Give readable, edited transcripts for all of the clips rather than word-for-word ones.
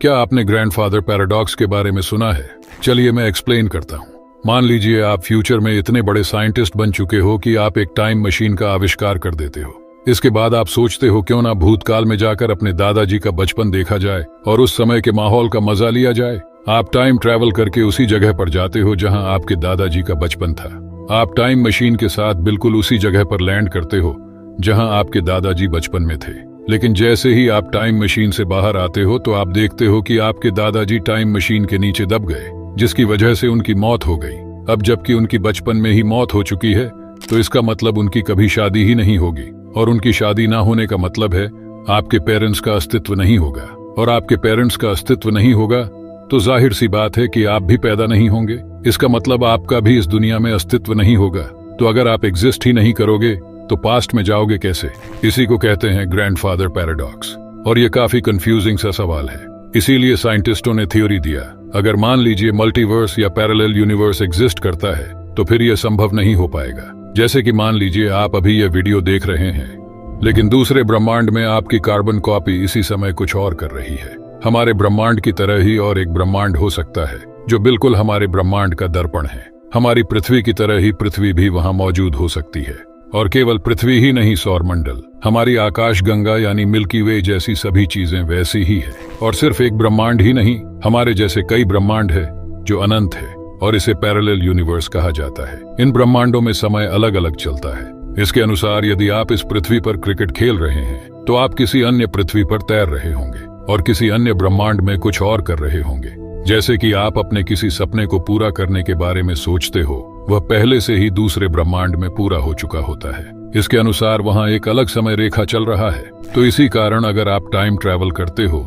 क्या आपने grandfather paradox के बारे में सुना है? चलिए मैं एक्सप्लेन करता हूँ। मान लीजिए आप फ्यूचर में इतने बड़े साइंटिस्ट बन चुके हो कि आप एक टाइम मशीन का आविष्कार कर देते हो। इसके बाद आप सोचते हो क्यों ना भूतकाल में जाकर अपने दादाजी का बचपन देखा जाए और उस समय के माहौल का मजा लिया जाए। आप टाइम ट्रैवल करके उसी जगह पर जाते हो जहां आपके दादाजी का बचपन था। आप टाइम मशीन के साथ बिल्कुल उसी जगह पर लैंड करते हो जहां आपके दादाजी बचपन में थे। लेकिन जैसे ही आप टाइम मशीन से बाहर आते हो तो आप देखते हो कि आपके दादाजी टाइम मशीन के नीचे दब गए, जिसकी वजह से उनकी मौत हो गई। अब जबकि उनकी बचपन में ही मौत हो चुकी है तो इसका मतलब उनकी कभी शादी ही नहीं होगी, और उनकी शादी ना होने का मतलब है आपके पेरेंट्स का अस्तित्व नहीं होगा, और आपके पेरेंट्स का अस्तित्व नहीं होगा तो जाहिर सी बात है कि आप भी पैदा नहीं होंगे। इसका मतलब आपका भी इस दुनिया में अस्तित्व नहीं होगा। तो अगर आप एग्जिस्ट ही नहीं करोगे तो पास्ट में जाओगे कैसे? इसी को कहते हैं ग्रैंडफादर पैराडॉक्स, और ये काफी कंफ्यूजिंग सा सवाल है। इसीलिए साइंटिस्टों ने थ्योरी दिया, अगर मान लीजिए मल्टीवर्स या पैरेलल यूनिवर्स एग्जिस्ट करता है तो फिर यह संभव नहीं हो पाएगा। जैसे कि मान लीजिए आप अभी यह वीडियो देख रहे हैं, लेकिन दूसरे ब्रह्मांड में आपकी कार्बन कॉपी इसी समय कुछ और कर रही है। हमारे ब्रह्मांड की तरह ही और एक ब्रह्मांड हो सकता है जो बिल्कुल हमारे ब्रह्मांड का दर्पण है। हमारी पृथ्वी की तरह ही पृथ्वी भी वहां मौजूद हो सकती है, और केवल पृथ्वी ही नहीं, सौरमंडल, हमारी आकाश गंगा यानी मिल्की वे जैसी सभी चीजें वैसी ही है। और सिर्फ एक ब्रह्मांड ही नहीं, हमारे जैसे कई ब्रह्मांड है जो अनंत है, और इसे पैरेलल यूनिवर्स कहा जाता है। इन ब्रह्मांडों में समय अलग अलग चलता है। इसके अनुसार यदि आप इस पृथ्वी पर क्रिकेट खेल रहे हैं तो आप किसी अन्य पृथ्वी पर तैर रहे होंगे और किसी अन्य ब्रह्मांड में कुछ और कर रहे होंगे। जैसे कि आप अपने किसी सपने को पूरा करने के बारे में सोचते हो, वह पहले से ही दूसरे ब्रह्मांड में पूरा हो चुका होता है। इसके अनुसार वहां एक अलग समय रेखा चल रहा है। तो इसी कारण अगर आप टाइम ट्रैवल करते हो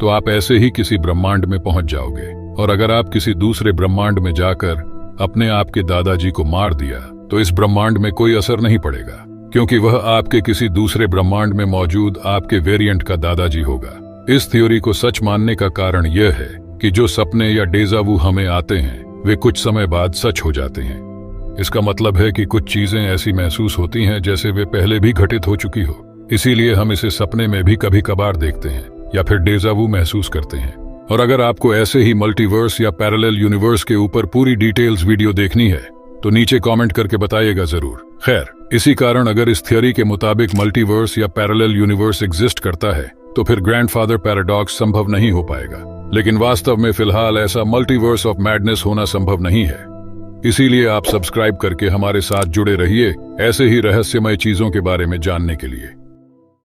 तो आप ऐसे ही किसी ब्रह्मांड में पहुंच जाओगे, और अगर आप किसी दूसरे ब्रह्मांड में जाकर अपने आपके दादाजी को मार दिया तो इस ब्रह्मांड में कोई असर नहीं पड़ेगा, क्योंकि वह आपके किसी दूसरे ब्रह्मांड में मौजूद आपके वेरिएंट का दादाजी होगा। इस थ्योरी को सच मानने का कारण यह है कि जो सपने या डेजावू हमें आते हैं वे कुछ समय बाद सच हो जाते हैं। इसका मतलब है कि कुछ चीजें ऐसी महसूस होती हैं जैसे वे पहले भी घटित हो चुकी हो। इसीलिए हम इसे सपने में भी कभी कभार देखते हैं या फिर डेजावू महसूस करते हैं। और अगर आपको ऐसे ही मल्टीवर्स या पैरेलल यूनिवर्स के ऊपर पूरी डिटेल्स वीडियो देखनी है तो नीचे कमेंट करके बताइएगा जरूर। खैर, इसी कारण अगर इस थ्योरी के मुताबिक मल्टीवर्स या पैरेलल यूनिवर्स एग्जिस्ट करता है तो फिर ग्रैंडफादर पैराडॉक्स संभव नहीं हो पाएगा। लेकिन वास्तव में फिलहाल ऐसा मल्टीवर्स ऑफ मैडनेस होना संभव नहीं है। इसीलिए आप सब्सक्राइब करके हमारे साथ जुड़े रहिए ऐसे ही रहस्यमय चीजों के बारे में जानने के लिए।